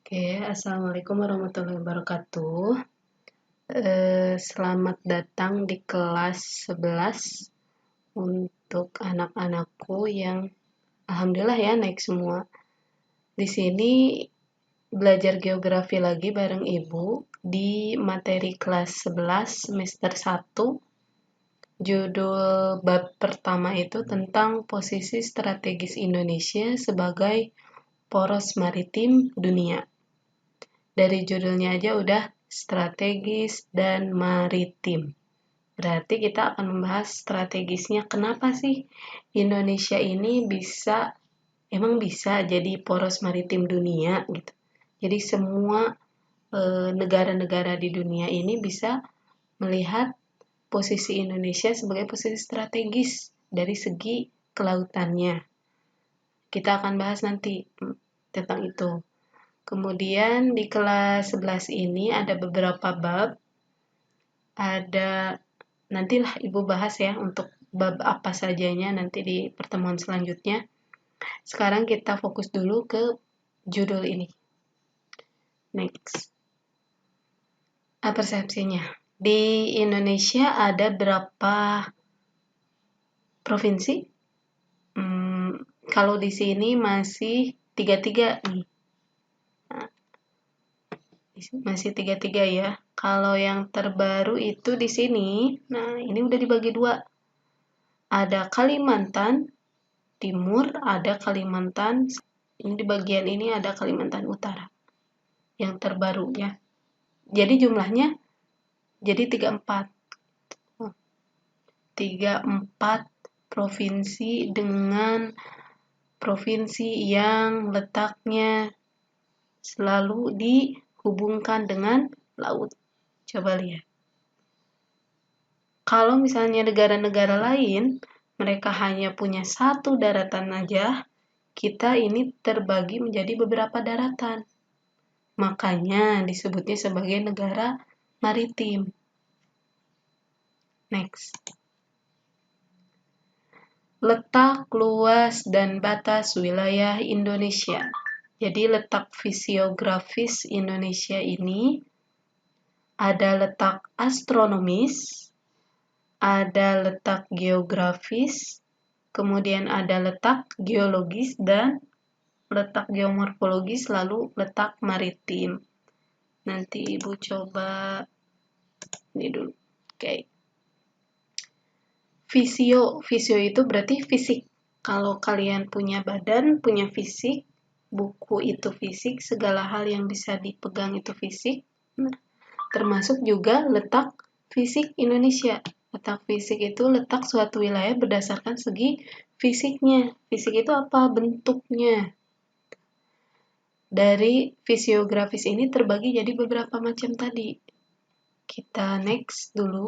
Oke, Assalamualaikum warahmatullahi wabarakatuh. Selamat datang di kelas 11 untuk anak-anakku yang alhamdulillah ya naik semua. Di sini belajar geografi lagi bareng Ibu di materi kelas 11 semester 1. Judul bab pertama itu tentang posisi strategis Indonesia sebagai poros maritim dunia. Dari judulnya aja udah strategis dan maritim. Berarti kita akan membahas strategisnya kenapa sih Indonesia ini emang bisa jadi poros maritim dunia gitu. Jadi semua negara-negara di dunia ini bisa melihat posisi Indonesia sebagai posisi strategis dari segi kelautannya. Kita akan bahas nanti tentang itu. Kemudian di kelas 11 ini ada beberapa bab. Nantilah Ibu bahas ya untuk bab apa sajanya nanti di pertemuan selanjutnya. Sekarang kita fokus dulu ke judul ini. Next. Persepsinya. Di Indonesia ada berapa provinsi? Kalau di sini masih 33 nih. Masih 33 ya. Kalau yang terbaru itu di sini, nah ini udah dibagi dua. Ada Kalimantan Timur, ada Kalimantan, ini di bagian ini ada Kalimantan Utara. Yang terbaru ya. Jadi jumlahnya jadi 34. 34 provinsi dengan provinsi yang letaknya selalu dihubungkan dengan laut. Coba lihat. Kalau misalnya negara-negara lain, mereka hanya punya satu daratan aja, kita ini terbagi menjadi beberapa daratan. Makanya disebutnya sebagai negara maritim. Next. Letak, luas, dan batas wilayah Indonesia. Jadi letak fisiografis Indonesia ini ada letak astronomis, ada letak geografis, kemudian ada letak geologis dan letak geomorfologis, lalu letak maritim. Nanti Ibu coba ini dulu. Oke. Fisio itu berarti fisik. Kalau kalian punya badan, punya fisik, buku itu fisik, segala hal yang bisa dipegang itu fisik. Termasuk juga letak fisik Indonesia. Letak fisik itu letak suatu wilayah berdasarkan segi fisiknya. Fisik itu apa? Bentuknya. Dari fisiografis ini terbagi jadi beberapa macam tadi. Kita next dulu.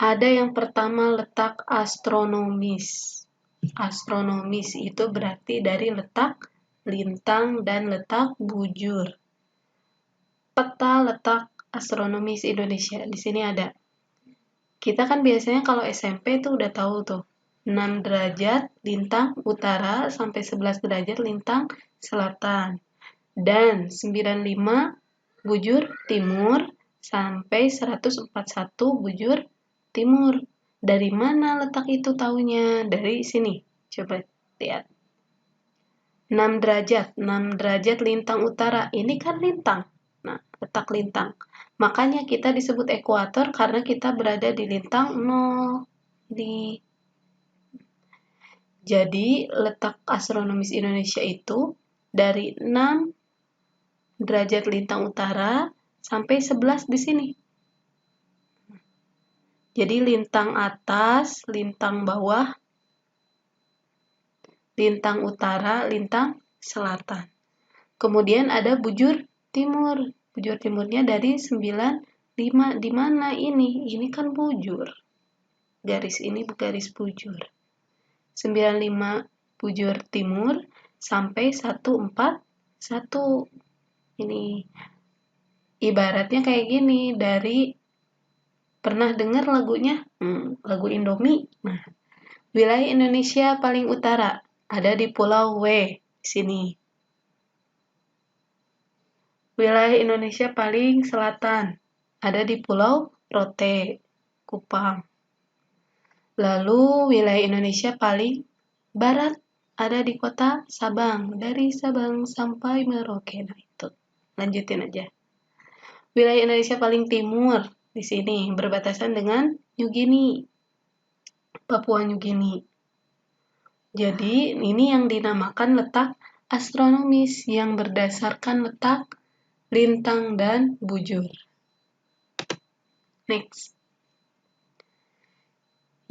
Ada yang pertama letak astronomis. Astronomis itu berarti dari letak lintang dan letak bujur. Peta letak astronomis Indonesia. Di sini ada. Kita kan biasanya kalau SMP itu udah tahu tuh. 6 derajat lintang utara sampai 11 derajat lintang selatan. Dan 95 bujur timur sampai 141 bujur timur. Dari mana letak itu taunya? Dari sini. Coba lihat. 6 derajat. 6 derajat lintang utara. Ini kan lintang. Nah, letak lintang. Makanya kita disebut ekuator karena kita berada di lintang 0. Jadi, letak astronomis Indonesia itu dari 6 derajat lintang utara sampai 11 di sini. Jadi lintang atas, lintang bawah, lintang utara, lintang selatan. Kemudian ada bujur timur. Bujur timurnya dari 95. Di mana ini? Ini kan bujur. Garis ini garis bujur. 95 bujur timur sampai 141. Ini ibaratnya kayak gini, dari pernah dengar lagunya? Lagu Indomie. Nah, wilayah Indonesia paling utara ada di Pulau W di sini. Wilayah Indonesia paling selatan ada di Pulau Rote, Kupang. Lalu wilayah Indonesia paling barat ada di kota Sabang, dari Sabang sampai Merauke. Nah, itu. Lanjutin aja. Wilayah Indonesia paling timur di sini berbatasan dengan New Guinea, Papua New Guinea. Jadi, ini yang dinamakan letak astronomis yang berdasarkan letak lintang dan bujur. Next.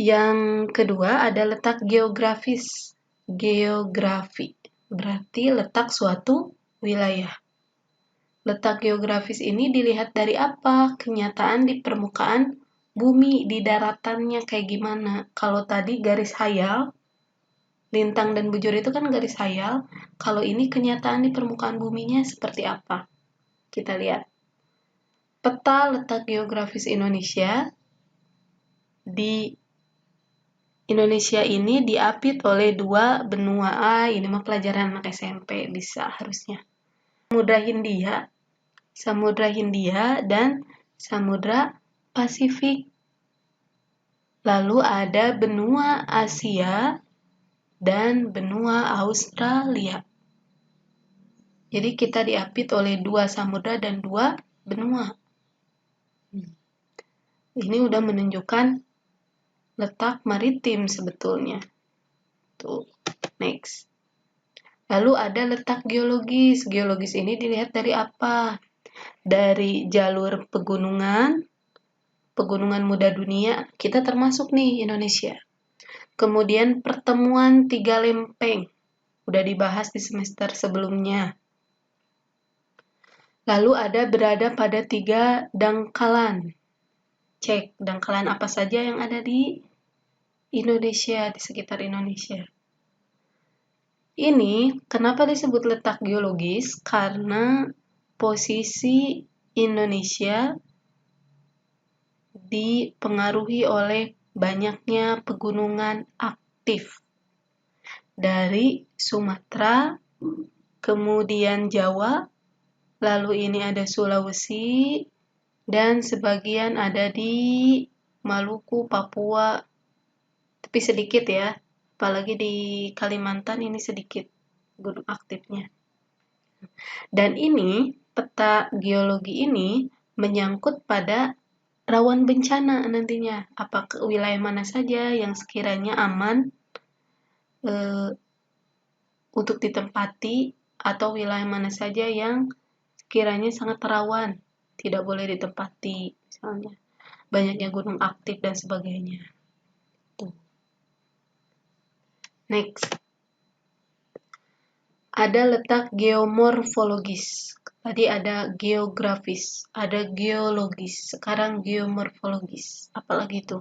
Yang kedua ada letak geografis. Geografi berarti letak suatu wilayah. Letak geografis ini dilihat dari apa? Kenyataan di permukaan bumi, di daratannya kayak gimana. Kalau tadi garis hayal, lintang dan bujur itu kan garis hayal. Kalau ini kenyataan di permukaan buminya seperti apa? Kita lihat. Peta letak geografis Indonesia. Di Indonesia ini diapit oleh dua benua. Ini mah pelajaran anak SMP bisa harusnya. Samudra Hindia dan Samudra Pasifik. Lalu ada benua Asia dan benua Australia. Jadi kita diapit oleh dua samudra dan dua benua. Ini udah menunjukkan letak maritim sebetulnya. Tuh, next. Lalu ada letak geologis. Geologis ini dilihat dari apa? Dari jalur pegunungan muda dunia, kita termasuk nih Indonesia. Kemudian pertemuan tiga lempeng, udah dibahas di semester sebelumnya. Lalu ada berada pada tiga dangkalan. Cek dangkalan apa saja yang ada di Indonesia, di sekitar Indonesia. Ini kenapa disebut letak geologis? Karena posisi Indonesia dipengaruhi oleh banyaknya pegunungan aktif dari Sumatera, kemudian Jawa, lalu ini ada Sulawesi, dan sebagian ada di Maluku, Papua, tapi sedikit ya, apalagi di Kalimantan ini sedikit gunung aktifnya. Dan ini, peta geologi ini menyangkut pada rawan bencana nantinya. Apakah wilayah mana saja yang sekiranya aman untuk ditempati, atau wilayah mana saja yang sekiranya sangat rawan, tidak boleh ditempati, misalnya banyaknya gunung aktif dan sebagainya. Tuh. Next. Ada letak geomorfologis. Tadi ada geografis, ada geologis, sekarang geomorfologis. Apalagi itu?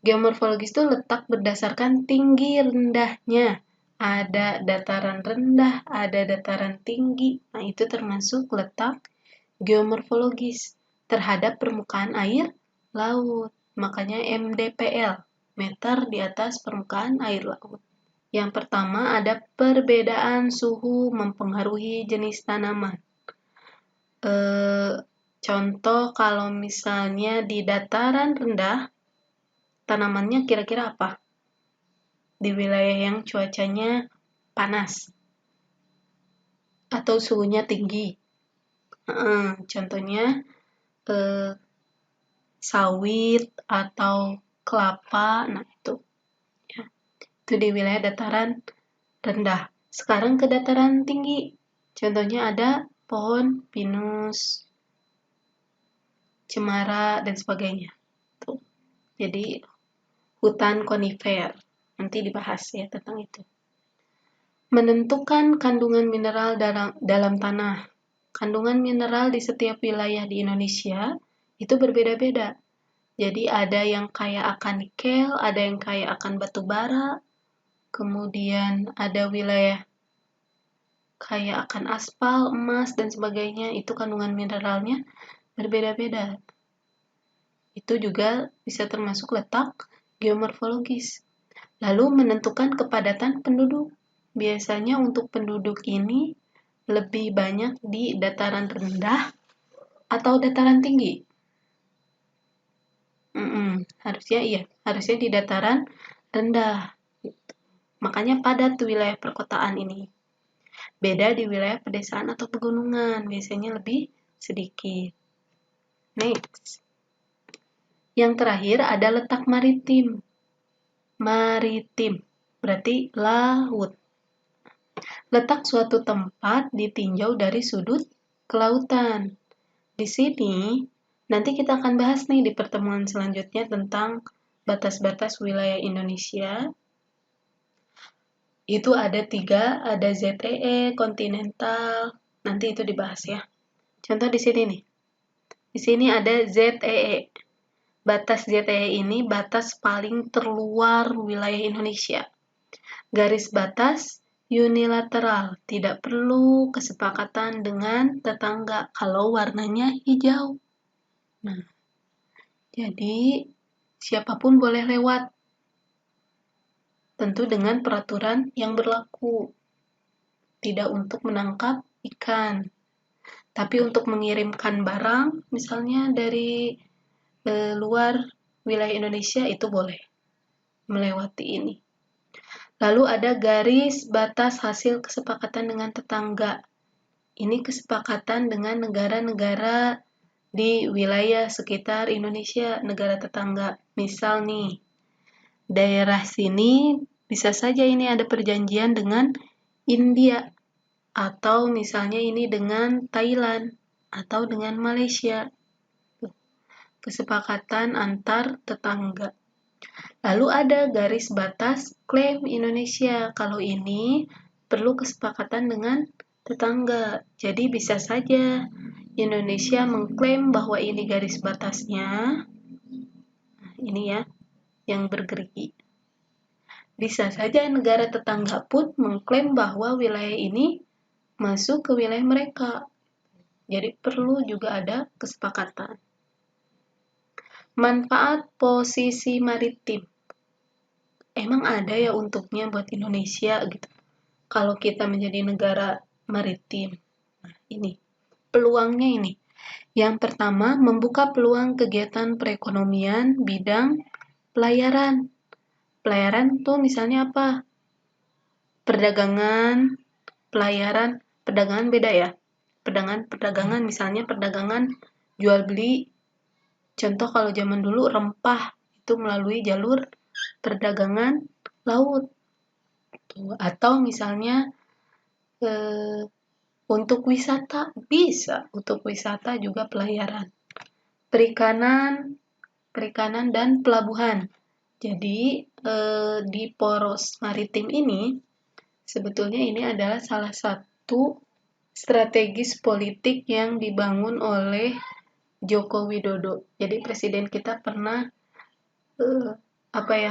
Geomorfologis itu letak berdasarkan tinggi rendahnya. Ada dataran rendah, ada dataran tinggi. Nah, itu termasuk letak geomorfologis terhadap permukaan air laut. Makanya MDPL, meter di atas permukaan air laut. Yang pertama ada perbedaan suhu mempengaruhi jenis tanaman. Contoh kalau misalnya di dataran rendah, tanamannya kira-kira apa? Di wilayah yang cuacanya panas atau suhunya tinggi. Contohnya sawit atau kelapa. Nah, itu di wilayah dataran rendah. Sekarang ke dataran tinggi. Contohnya ada pohon pinus, cemara, dan sebagainya. Tuh. Jadi hutan konifer. Nanti dibahas ya tentang itu. Menentukan kandungan mineral dalam tanah. Kandungan mineral di setiap wilayah di Indonesia itu berbeda-beda. Jadi ada yang kaya akan nikel, ada yang kaya akan batu bara, kemudian ada wilayah kaya akan aspal, emas, dan sebagainya. Itu kandungan mineralnya berbeda-beda. Itu juga bisa termasuk letak geomorfologis. Lalu menentukan kepadatan penduduk. Biasanya untuk penduduk ini lebih banyak di dataran rendah atau dataran tinggi? Harusnya iya, harusnya di dataran rendah. Makanya padat wilayah perkotaan ini. Beda di wilayah pedesaan atau pegunungan, biasanya lebih sedikit. Next. Yang terakhir ada letak maritim. Maritim berarti laut. Letak suatu tempat ditinjau dari sudut kelautan. Di sini nanti kita akan bahas nih di pertemuan selanjutnya tentang batas-batas wilayah Indonesia. Itu ada 3, ada ZEE, kontinental, nanti itu dibahas ya. Contoh di sini nih. Di sini ada ZEE. Batas ZEE ini batas paling terluar wilayah Indonesia. Garis batas unilateral, tidak perlu kesepakatan dengan tetangga kalau warnanya hijau. Nah, jadi siapapun boleh lewat, tentu dengan peraturan yang berlaku. Tidak untuk menangkap ikan, tapi untuk mengirimkan barang, misalnya dari luar wilayah Indonesia, itu boleh melewati ini. Lalu ada garis batas hasil kesepakatan dengan tetangga. Ini kesepakatan dengan negara-negara di wilayah sekitar Indonesia, negara tetangga. Misal nih, daerah sini bisa saja ini ada perjanjian dengan India, atau misalnya ini dengan Thailand, atau dengan Malaysia. Kesepakatan antar tetangga. Lalu ada garis batas klaim Indonesia. Kalau ini perlu kesepakatan dengan tetangga. Jadi bisa saja Indonesia mengklaim bahwa ini garis batasnya. Nah, ini ya, yang bergerigi. Bisa saja negara tetangga pun mengklaim bahwa wilayah ini masuk ke wilayah mereka. Jadi perlu juga ada kesepakatan. Manfaat posisi maritim. Emang ada ya untuknya buat Indonesia gitu. Kalau kita menjadi negara maritim. Nah, ini peluangnya ini. Yang pertama, membuka peluang kegiatan perekonomian bidang pelayaran. Pelayaran tuh misalnya apa? Perdagangan, pelayaran, perdagangan beda ya. Perdagangan misalnya perdagangan jual beli. Contoh kalau zaman dulu rempah itu melalui jalur perdagangan laut. Atau misalnya untuk wisata, bisa untuk wisata juga pelayaran. Perikanan dan pelabuhan. Jadi di poros maritim ini sebetulnya ini adalah salah satu strategis politik yang dibangun oleh Joko Widodo. Jadi presiden kita pernah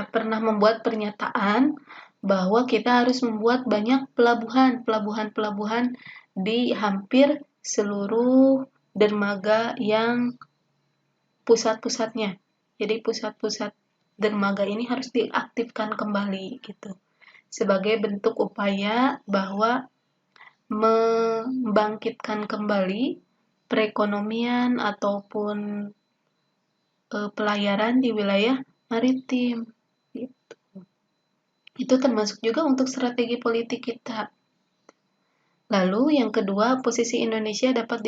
pernah membuat pernyataan bahwa kita harus membuat banyak pelabuhan di hampir seluruh dermaga yang pusat-pusatnya. Jadi pusat-pusat dermaga ini harus diaktifkan kembali gitu. Sebagai bentuk upaya bahwa membangkitkan kembali perekonomian ataupun pelayaran di wilayah maritim. Gitu. Itu termasuk juga untuk strategi politik kita. Lalu yang kedua, posisi Indonesia dapat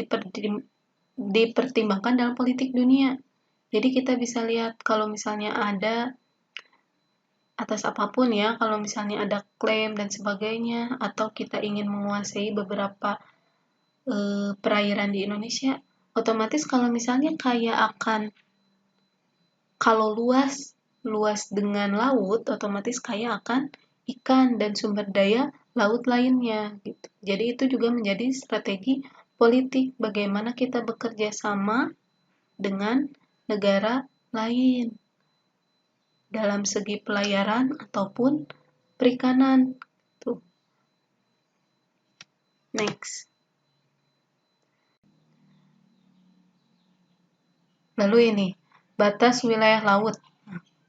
dipertimbangkan dalam politik dunia. Jadi kita bisa lihat kalau misalnya ada atas apapun ya, kalau misalnya ada klaim dan sebagainya, atau kita ingin menguasai beberapa perairan di Indonesia, otomatis kalau misalnya kalau luas dengan laut, otomatis kaya akan ikan dan sumber daya laut lainnya. Gitu. Jadi itu juga menjadi strategi politik bagaimana kita bekerja sama dengan negara lain dalam segi pelayaran ataupun perikanan. Tuh. Next. Lalu ini, batas wilayah laut.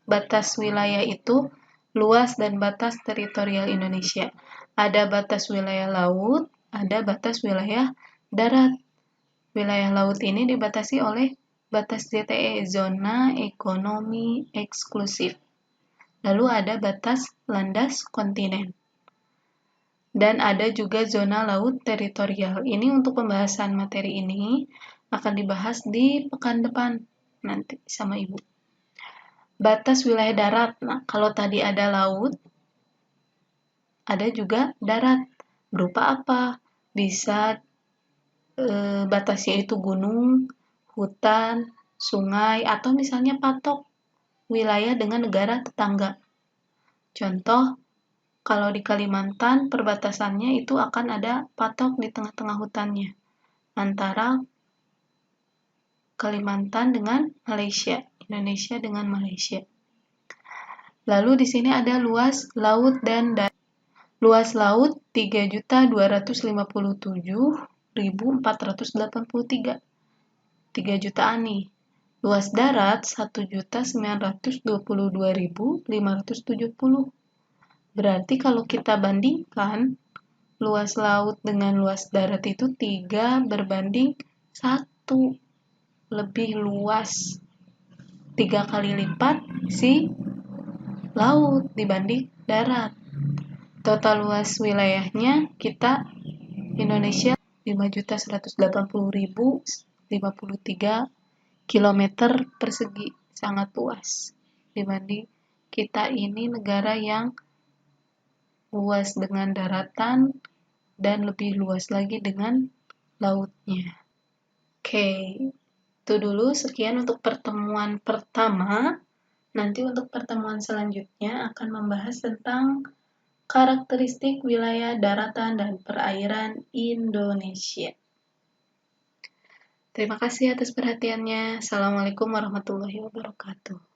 Batas wilayah itu luas dan batas teritorial Indonesia. Ada batas wilayah laut, ada batas wilayah darat. Wilayah laut ini dibatasi oleh batas ZEE, zona ekonomi eksklusif. Lalu ada batas landas kontinen. Dan ada juga zona laut teritorial. Ini untuk pembahasan materi ini akan dibahas di pekan depan nanti sama Ibu. Batas wilayah darat. Nah, kalau tadi ada laut, ada juga darat. Berupa apa? Bisa batasnya itu gunung, hutan, sungai, atau misalnya patok wilayah dengan negara tetangga. Contoh, kalau di Kalimantan perbatasannya itu akan ada patok di tengah-tengah hutannya antara Kalimantan dengan Malaysia, Indonesia dengan Malaysia. Lalu di sini ada luas laut dan darat. Luas laut 3.257.483. 3 jutaan nih. Luas darat 1.922.570. Berarti kalau kita bandingkan luas laut dengan luas darat itu 3:1. Lebih luas 3 kali lipat si laut dibanding darat. Total luas wilayahnya kita Indonesia 5.180.053 km persegi, sangat luas dibanding kita ini negara yang luas dengan daratan dan lebih luas lagi dengan lautnya. Oke, itu dulu sekian untuk pertemuan pertama. Nanti untuk pertemuan selanjutnya akan membahas tentang karakteristik wilayah daratan dan perairan Indonesia. Terima kasih atas perhatiannya. Assalamualaikum warahmatullahi wabarakatuh.